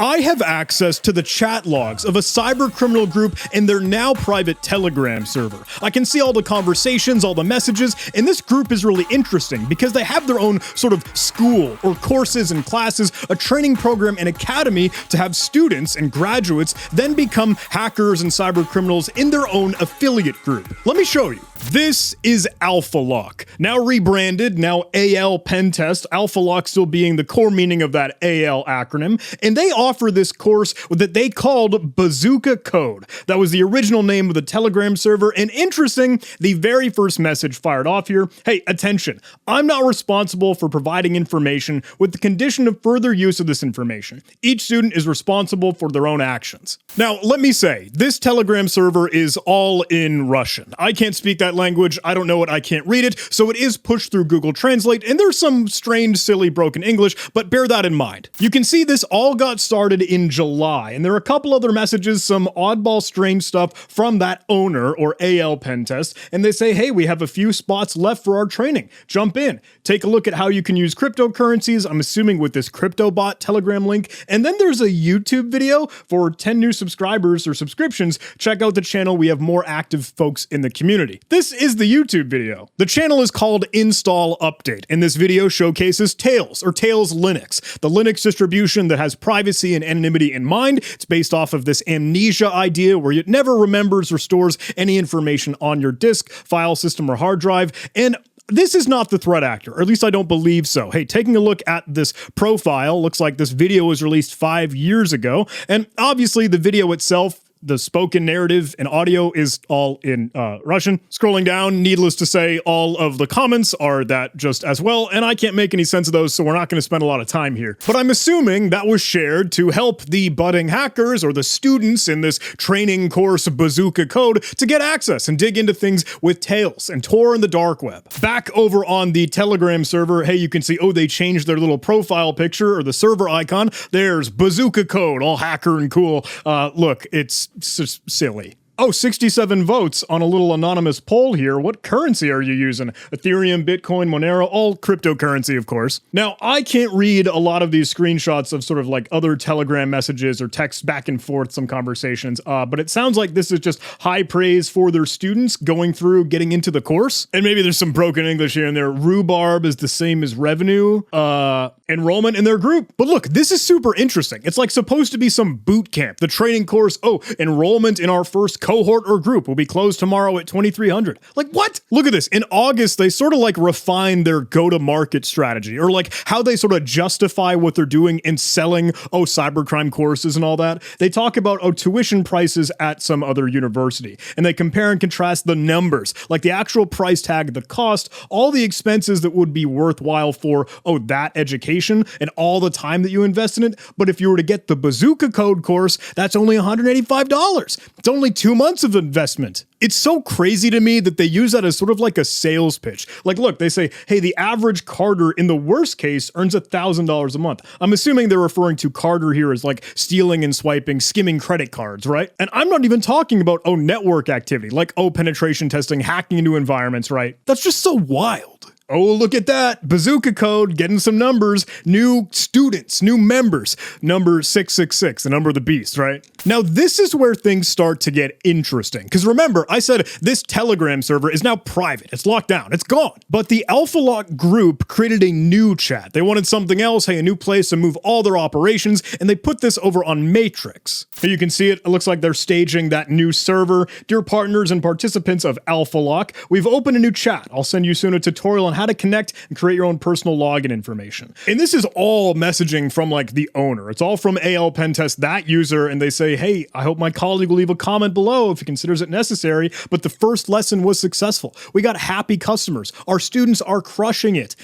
I have access to the chat logs of a cybercriminal group and their now private Telegram server. I can see all the conversations, all the messages, and this group is really interesting because they have their own sort of school or courses and classes, a training program and academy to have students and graduates then become hackers and cybercriminals in their own affiliate group. Let me show you. This is AlphaLock, now rebranded, now AL Pentest, AlphaLock still being the core meaning of that AL acronym, and they offer this course that they called Bazooka Code. That was the original name of the Telegram server, and interesting, the very first message fired off here, hey, attention, I'm not responsible for providing information with the condition of further use of this information. Each student is responsible for their own actions. Now, let me say, this Telegram server is all in Russian. I can't speak that language, I don't know it, I can't read it, so it is pushed through Google Translate, and there's some strange, silly, broken English, but bear that in mind. You can see this all got started in July, and there are a couple other messages, some oddball, strange stuff from that owner, or AL Pentest, and they say, hey, we have a few spots left for our training. Jump in. Take a look at how you can use cryptocurrencies, I'm assuming with this CryptoBot Telegram link, and then there's a YouTube video for 10 new subscribers or subscriptions. Check out the channel, we have more active folks in the community. This is the YouTube video. The channel is called Install Update, and this video showcases Tails, or Tails Linux, the Linux distribution that has privacy and anonymity in mind. It's based off of this amnesia idea where it never remembers or stores any information on your disk, file system, or hard drive, and this is not the threat actor, or at least I don't believe so. Hey, taking a look at this profile, looks like this video was released 5 years ago, and obviously the video itself, the spoken narrative and audio is all in Russian. Scrolling down, needless to say, all of the comments are that just as well, and I can't make any sense of those, so we're not going to spend a lot of time here. But I'm assuming that was shared to help the budding hackers or the students in this training course Bazooka Code to get access and dig into things with Tails and Tor in the dark web. Back over on the Telegram server, hey, you can see, oh, they changed their little profile picture or the server icon. There's Bazooka Code, all hacker and cool. Look, it's just silly. Oh, 67 votes on a little anonymous poll here. What currency are you using? Ethereum, Bitcoin, Monero, all cryptocurrency, of course. Now, I can't read a lot of these screenshots of sort of like other Telegram messages or texts back and forth, some conversations, but it sounds like this is just high praise for their students going through, getting into the course. And maybe there's some broken English here and there. Rhubarb is the same as revenue, enrollment in their group. But look, this is super interesting. It's like supposed to be some boot camp. The training course, oh, enrollment in our first cohort or group will be closed tomorrow at 2300. Like, what? Look at this. In August, they sort of like refine their go-to-market strategy, or like how they sort of justify what they're doing in selling, oh, cybercrime courses and all that. They talk about, oh, tuition prices at some other university, and they compare and contrast the numbers, like the actual price tag, the cost, all the expenses that would be worthwhile for, oh, that education and all the time that you invest in it. But if you were to get the Bazooka Code course, that's only $185. It's only 2 months of investment. It's so crazy to me that they use that as sort of like a sales pitch. Like, look, they say, hey, the average carder in the worst case earns $1,000 a month. I'm assuming they're referring to carder here as like stealing and swiping, skimming credit cards, right? And I'm not even talking about, oh, network activity, like, oh, penetration testing, hacking into environments, right? That's just so wild. Oh, look at that. Bazooka Code, getting some numbers, new students, new members, number 666, the number of the beast, right? Now, this is where things start to get interesting. Because remember, I said this Telegram server is now private. It's locked down. It's gone. But the AlphaLock group created a new chat. They wanted something else, hey, a new place to move all their operations, and they put this over on Matrix. Here you can see it. It looks like they're staging that new server. Dear partners and participants of AlphaLock, we've opened a new chat. I'll send you soon a tutorial on how to connect and create your own personal login information. And this is all messaging from like the owner. It's all from AL Pentest, that user, and they say, hey, I hope my colleague will leave a comment below if he considers it necessary, but the first lesson was successful. We got happy customers. Our students are crushing it.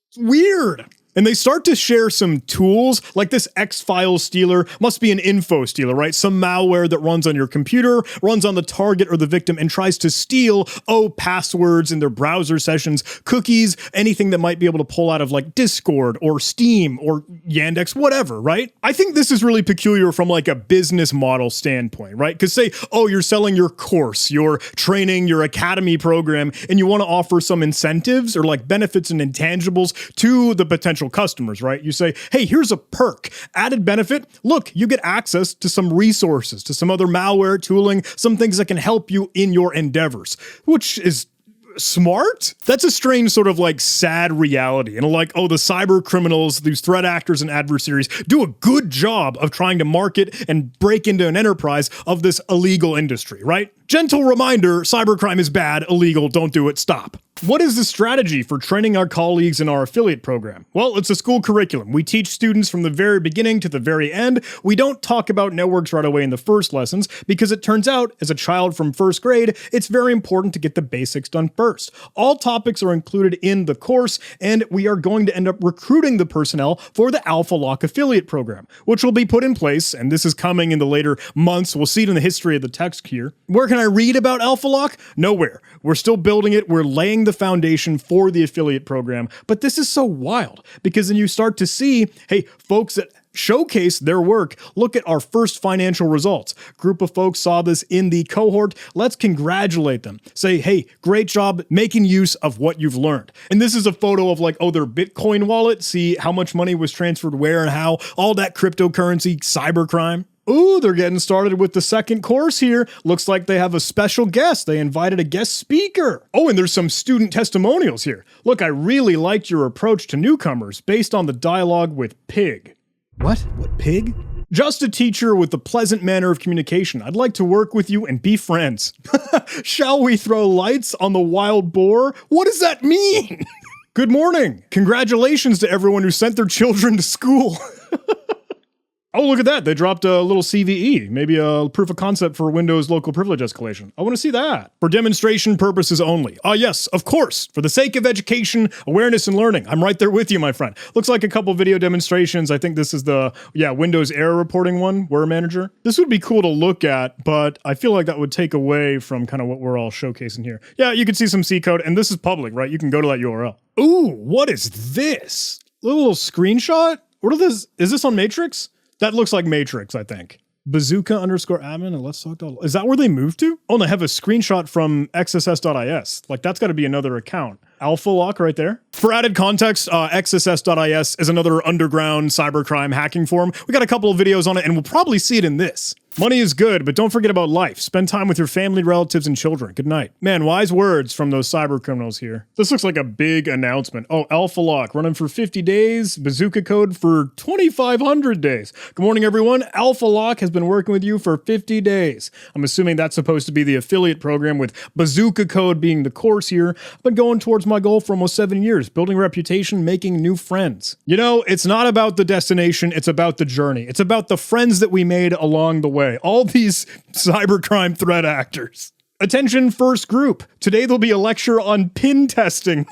It's weird. And they start to share some tools, like this X-File stealer must be an info stealer, right? Some malware that runs on your computer, runs on the target or the victim, and tries to steal, oh, passwords in their browser sessions, cookies, anything that might be able to pull out of like Discord or Steam or Yandex, whatever, right? I think this is really peculiar from like a business model standpoint, right? Because say, oh, you're selling your course, your training, your academy program, and you want to offer some incentives or like benefits and intangibles to the potential potential customers, right? You say, hey, here's a perk, added benefit. Look, you get access to some resources, to some other malware tooling, some things that can help you in your endeavors, which is smart? That's a strange sort of like sad reality. And like, oh, the cyber criminals, these threat actors and adversaries do a good job of trying to market and break into an enterprise of this illegal industry, right? Gentle reminder, cybercrime is bad, illegal, don't do it, stop. What is the strategy for training our colleagues in our affiliate program? Well, it's a school curriculum. We teach students from the very beginning to the very end. We don't talk about networks right away in the first lessons because it turns out, as a child from first grade, it's very important to get the basics done first. All topics are included in the course, and we are going to end up recruiting the personnel for the Alpha Lock affiliate program, which will be put in place, and this is coming in the later months. We'll see it in the history of the text here. Where can I read about Alpha Lock? Nowhere. We're still building it. We're laying the foundation for the affiliate program. But this is so wild because then you start to see, hey, folks that showcase their work. Look at our first financial results. Group of folks saw this in the cohort. Let's congratulate them. Say, hey, great job making use of what you've learned. And this is a photo of like, oh, their Bitcoin wallet. See how much money was transferred where and how, all that cryptocurrency, cybercrime. Ooh, they're getting started with the second course here. Looks like they have a special guest. They invited a guest speaker. Oh, and there's some student testimonials here. Look, I really liked your approach to newcomers based on the dialogue with Pig. What? What, Pig? Just a teacher with a pleasant manner of communication. I'd like to work with you and be friends. Shall we throw lights on the wild boar? What does that mean? Good morning. Congratulations to everyone who sent their children to school. Oh, look at that. They dropped a little CVE, maybe a proof of concept for Windows local privilege escalation. I want to see that. For demonstration purposes only. Yes, of course. For the sake of education, awareness, and learning. I'm right there with you, my friend. Looks like a couple video demonstrations. I think this is the, Windows error reporting one, Word Manager. This would be cool to look at, but I feel like that would take away from kind of what we're all showcasing here. Yeah, you can see some C code, and this is public, right? You can go to that URL. Ooh, what is this? A little screenshot? What are this? Is this on Matrix? That looks like Matrix, I think. Bazooka_admin and let's talk. Is that where they moved to? Oh, and I have a screenshot from xss.is. Like, that's got to be another account. Alpha Lock right there. For added context, xss.is is another underground cybercrime hacking forum. We got a couple of videos on it, and we'll probably see it in this. Money is good, but don't forget about life. Spend time with your family, relatives, and children. Good night. Man, wise words from those cyber criminals here. This looks like a big announcement. Oh, Alpha Lock running for 50 days. Bazooka code for 2,500 days. Good morning, everyone. Alpha Lock has been working with you for 50 days. I'm assuming that's supposed to be the affiliate program with Bazooka code being the course here. I've been going towards my goal for almost 7 years, building a reputation, making new friends. You know, it's not about the destination, it's about the journey. It's about the friends that we made along the way. All these cybercrime threat actors. Attention, first group. Today there'll be a lecture on pin testing.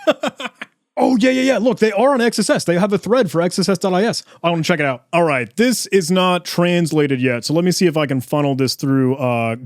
Oh, yeah. Look, they are on XSS. They have a thread for xss.is. I want to check it out. All right, this is not translated yet, so let me see if I can funnel this through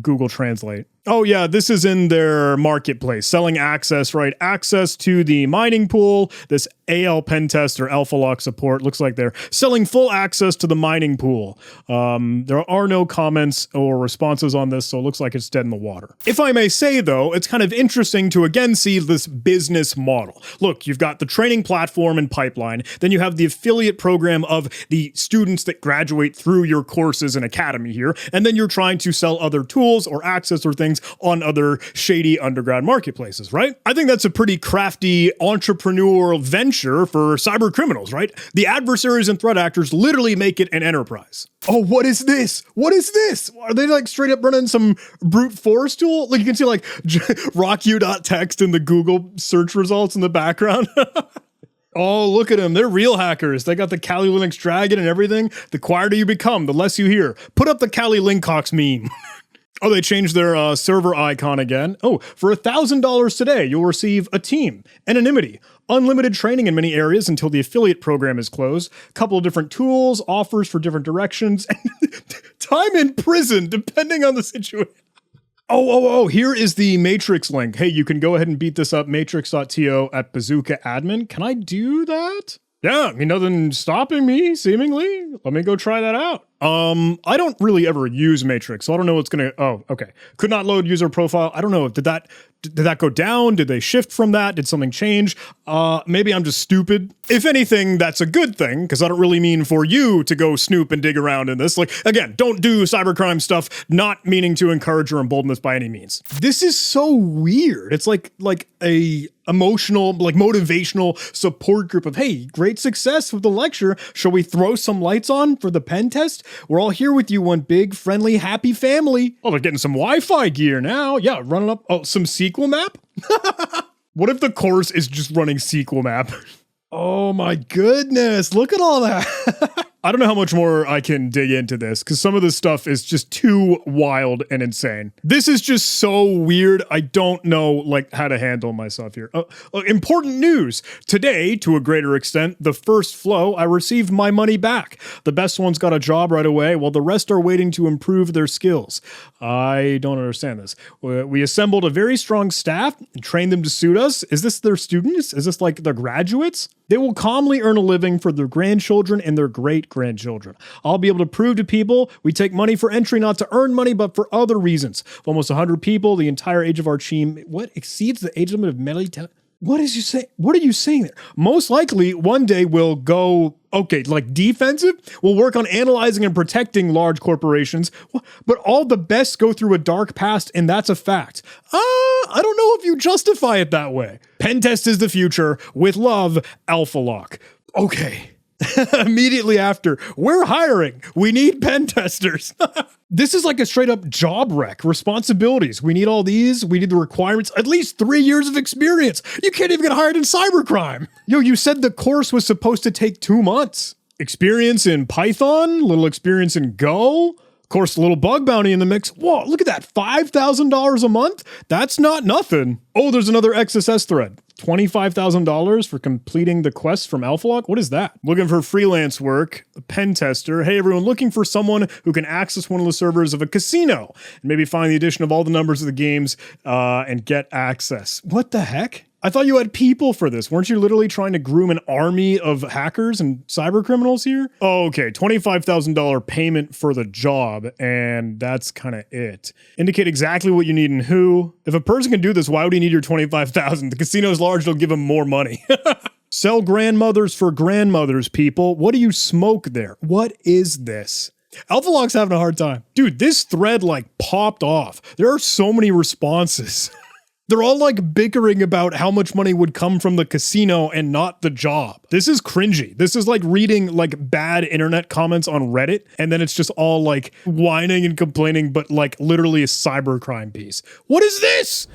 Google Translate. Oh yeah, this is in their marketplace, selling access, right? Access to the mining pool, this AL pen test or Alpha Lock support. Looks like they're selling full access to the mining pool. There are no comments or responses on this, so it looks like it's dead in the water. If I may say though, it's kind of interesting to again see this business model. Look, you've got the training platform and pipeline, then you have the affiliate program of the students that graduate through your courses and academy here, and then you're trying to sell other tools or access or things on other shady underground marketplaces, right? I think that's a pretty crafty entrepreneurial venture for cyber criminals, right? The adversaries and threat actors literally make it an enterprise. Oh, what is this? What is this? Are they like straight up running some brute force tool? Like you can see like rocku.txt in the Google search results in the background. Oh, look at them. They're real hackers. They got the Kali Linux Dragon and everything. The quieter you become, the less you hear. Put up the Kali Linkox meme. Oh, they changed their server icon again. Oh, for $1,000 today, you'll receive a team, anonymity, unlimited training in many areas until the affiliate program is closed, a couple of different tools, offers for different directions, and time in prison, depending on the situation. Oh, here is the Matrix link. Hey, you can go ahead and beat this up, matrix.to at bazooka admin. Can I do that? Yeah, I mean, nothing stopping me, seemingly. Let me go try that out. I don't really ever use Matrix, so I don't know what's gonna, oh, okay. Could not load user profile. I don't know, did that go down? Did they shift from that? Did something change? Maybe I'm just stupid. If anything, that's a good thing, because I don't really mean for you to go snoop and dig around in this. Like, again, don't do cybercrime stuff, not meaning to encourage or embolden this by any means. This is so weird. It's like a emotional, like motivational support group of, hey, great success with the lecture. Shall we throw some lights on for the pen test? We're all here with you, one big, friendly, happy family. Oh, they're getting some Wi-Fi gear now. Yeah, running up, oh, some SQL map? What if the course is just running SQL map? Oh my goodness, look at all that. I don't know how much more I can dig into this because some of this stuff is just too wild and insane. This is just so weird. I don't know like how to handle myself here. Important news. Today, to a greater extent, the first flow, I received my money back. The best ones got a job right away while the rest are waiting to improve their skills. I don't understand this. We assembled a very strong staff and trained them to suit us. Is this their students? Is this like their graduates? They will calmly earn a living for their grandchildren and their great-grandchildren. I'll be able to prove to people we take money for entry not to earn money, but for other reasons. Almost 100 people, the entire age of our team, what exceeds the age limit of melee? What is you say? What are you saying there? Most likely, one day we'll go, okay, like defensive. We'll work on analyzing and protecting large corporations, but all the best go through a dark past, and that's a fact. I don't know if you justify it that way. Pen test is the future. With love, Alpha Lock. Okay. Immediately after, we're hiring. We need pen testers. This is like a straight up job wreck. Responsibilities. We need all these. We need the requirements. At least 3 years of experience. You can't even get hired in cybercrime. Yo, you said the course was supposed to take 2 months. Experience in Python, little experience in Go. Of course, a little bug bounty in the mix. Whoa, look at that. $5,000 a month? That's not nothing. Oh, there's another XSS thread. $25,000 for completing the quest from AlphaLock? What is that? Looking for freelance work, a pen tester. Hey everyone, looking for someone who can access one of the servers of a casino and maybe find the addition of all the numbers of the games and get access. What the heck? I thought you had people for this. Weren't you literally trying to groom an army of hackers and cyber criminals here? Oh, okay, $25,000 payment for the job, and that's kind of it. Indicate exactly what you need and who. If a person can do this, why would he need your $25,000? The casino's large, they'll give him more money. Sell grandmothers for grandmothers, people. What do you smoke there? What is this? AlphaLock's having a hard time. Dude, this thread like popped off. There are so many responses. They're all like bickering about how much money would come from the casino and not the job. This is cringy. This is like reading like bad internet comments on Reddit, and then it's just all like whining and complaining, but like literally a cybercrime piece. What is this?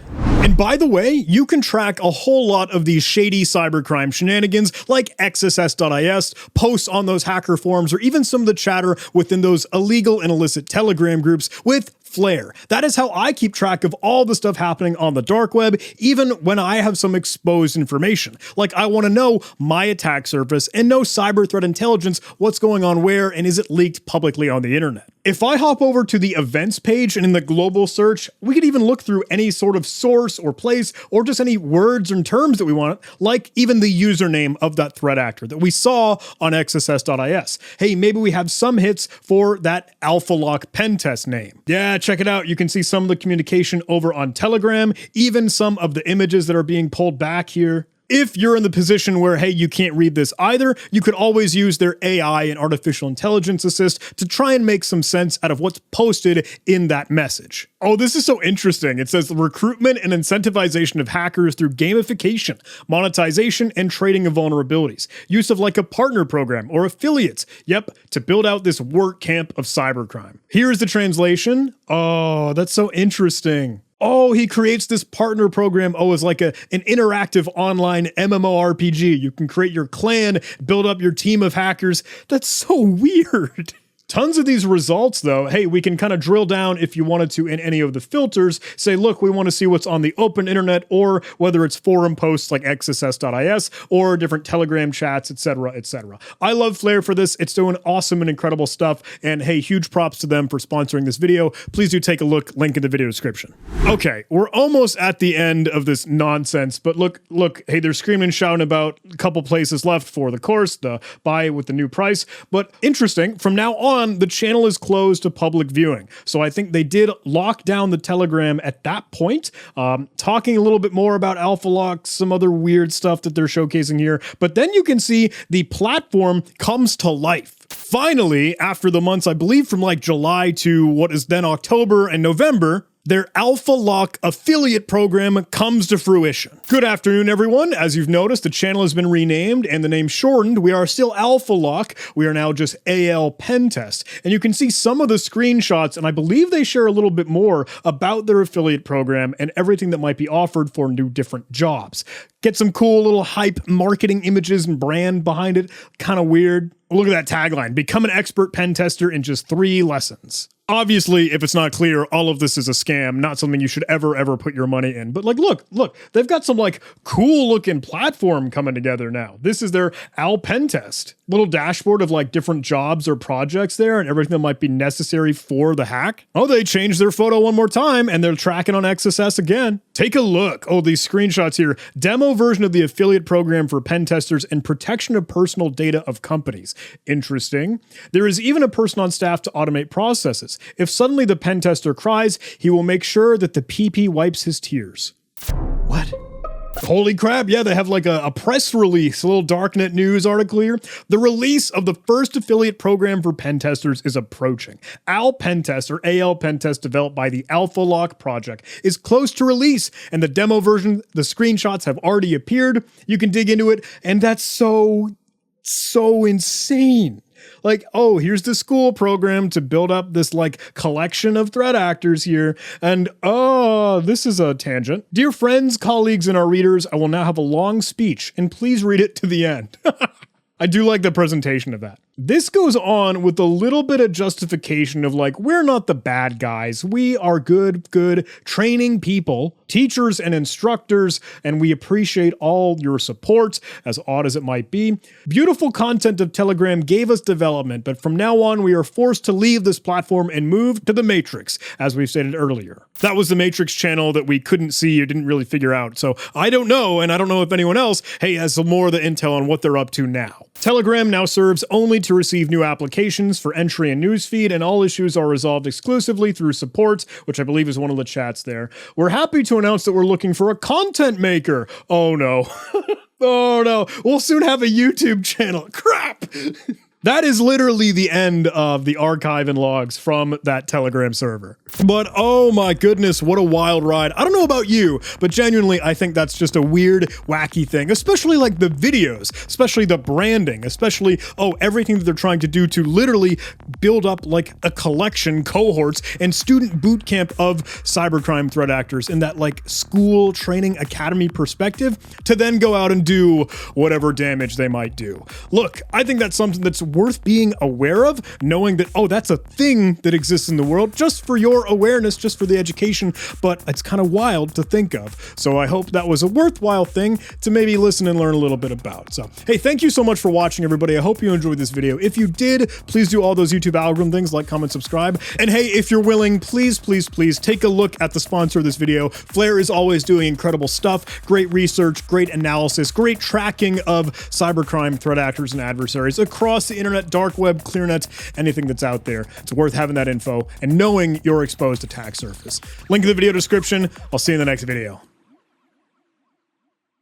And by the way, you can track a whole lot of these shady cybercrime shenanigans like XSS.is, posts on those hacker forums, or even some of the chatter within those illegal and illicit Telegram groups with Flare. That is how I keep track of all the stuff happening on the dark web, even when I have some exposed information. Like I want to know my attack surface and know cyber threat intelligence, what's going on where, and is it leaked publicly on the internet. If I hop over to the events page and in the global search, we could even look through any sort of source or place or just any words and terms that we want, like even the username of that threat actor that we saw on XSS.is. Hey, maybe we have some hits for that AlphaLock pen test name. Yeah, check it out. You can see some of the communication over on Telegram, even some of the images that are being pulled back here. If you're in the position where, hey, you can't read this either, you could always use their AI and artificial intelligence assist to try and make some sense out of what's posted in that message. Oh, this is so interesting. It says the recruitment and incentivization of hackers through gamification, monetization, and trading of vulnerabilities. Use of like a partner program or affiliates. Yep, to build out this work camp of cybercrime. Here's the translation. Oh, that's so interesting. Oh, he creates this partner program. Oh, it's like an interactive online MMORPG. You can create your clan, build up your team of hackers. That's so weird. Tons of these results though, hey, we can kind of drill down if you wanted to in any of the filters, say, look, we want to see what's on the open internet, or whether it's forum posts like XSS.is or different Telegram chats, etc., etc. I love Flare for this. It's doing awesome and incredible stuff. And hey, huge props to them for sponsoring this video. Please do take a look, link in the video description. Okay, we're almost at the end of this nonsense, but look, hey, they're screaming and shouting about a couple places left for the course, the buy with the new price. But interesting, from now on, one, the channel is closed to public viewing. So I think they did lock down the Telegram at that point. Talking a little bit more about Alpha Lock, some other weird stuff that they're showcasing here. But then you can see the platform comes to life. Finally, after the months, I believe from like July to what is then October and November, their Alpha Lock affiliate program comes to fruition. Good afternoon, everyone. As you've noticed, the channel has been renamed and the name shortened. We are still Alpha Lock. We are now just AL Pentest. And you can see some of the screenshots, and I believe they share a little bit more about their affiliate program and everything that might be offered for new different jobs. Get some cool little hype marketing images and brand behind it. Kind of weird. Look at that tagline. Become an expert pen tester in just 3 lessons. Obviously, if it's not clear, all of this is a scam, not something you should ever put your money in. But like, look, they've got some like cool looking platform coming together now. This is their Al Pen Test. Little dashboard of like different jobs or projects there and everything that might be necessary for the hack. Oh, they changed their photo one more time and they're tracking on XSS again. Take a look. Oh, these screenshots here. Demo version of the affiliate program for pen testers and protection of personal data of companies. Interesting. There is even a person on staff to automate processes. If suddenly the pen tester cries, he will make sure that the PP wipes his tears. What? Holy crap, yeah, they have like a press release, a little Darknet news article here. The release of the first affiliate program for pen testers is approaching. Al Pentest, or AL Pentest, developed by the Alpha Lock project, is close to release, and the demo version, the screenshots have already appeared. You can dig into it, and that's so insane. Like, oh, here's the school program to build up this like collection of threat actors here. And oh, this is a tangent. Dear friends, colleagues, and our readers, I will now have a long speech, and please read it to the end. I do like the presentation of that. This goes on with a little bit of justification of like, we're not the bad guys. We are good training people, teachers and instructors, and we appreciate all your support, as odd as it might be. Beautiful content of Telegram gave us development, but from now on, we are forced to leave this platform and move to the Matrix, as we've stated earlier. That was the Matrix channel that we couldn't see or didn't really figure out. So I don't know, and I don't know if anyone else, has some more of the intel on what they're up to now. Telegram now serves only to receive new applications for entry and newsfeed, and all issues are resolved exclusively through support, which I believe is one of the chats there. We're happy to announce that we're looking for a content maker. Oh no. Oh no. We'll soon have a YouTube channel. Crap. That is literally the end of the archive and logs from that Telegram server. But oh my goodness, what a wild ride. I don't know about you, but genuinely, I think that's just a weird, wacky thing, especially like the videos, especially the branding, especially, everything that they're trying to do to literally build up like a collection, cohorts, and student boot camp of cybercrime threat actors in that like school training academy perspective to then go out and do whatever damage they might do. Look, I think that's something that's worth being aware of, knowing that, that's a thing that exists in the world just for your awareness, just for the education, but it's kind of wild to think of. So I hope that was a worthwhile thing to maybe listen and learn a little bit about. So, hey, thank you so much for watching, everybody. I hope you enjoyed this video. If you did, please do all those YouTube algorithm things, like, comment, subscribe. And hey, if you're willing, please take a look at the sponsor of this video. Flare is always doing incredible stuff, great research, great analysis, great tracking of cybercrime threat actors and adversaries across the internet, dark web, clearnet, anything that's out there. It's worth having that info and knowing you're exposed to attack surface. Link in the video description. I'll see you in the next video.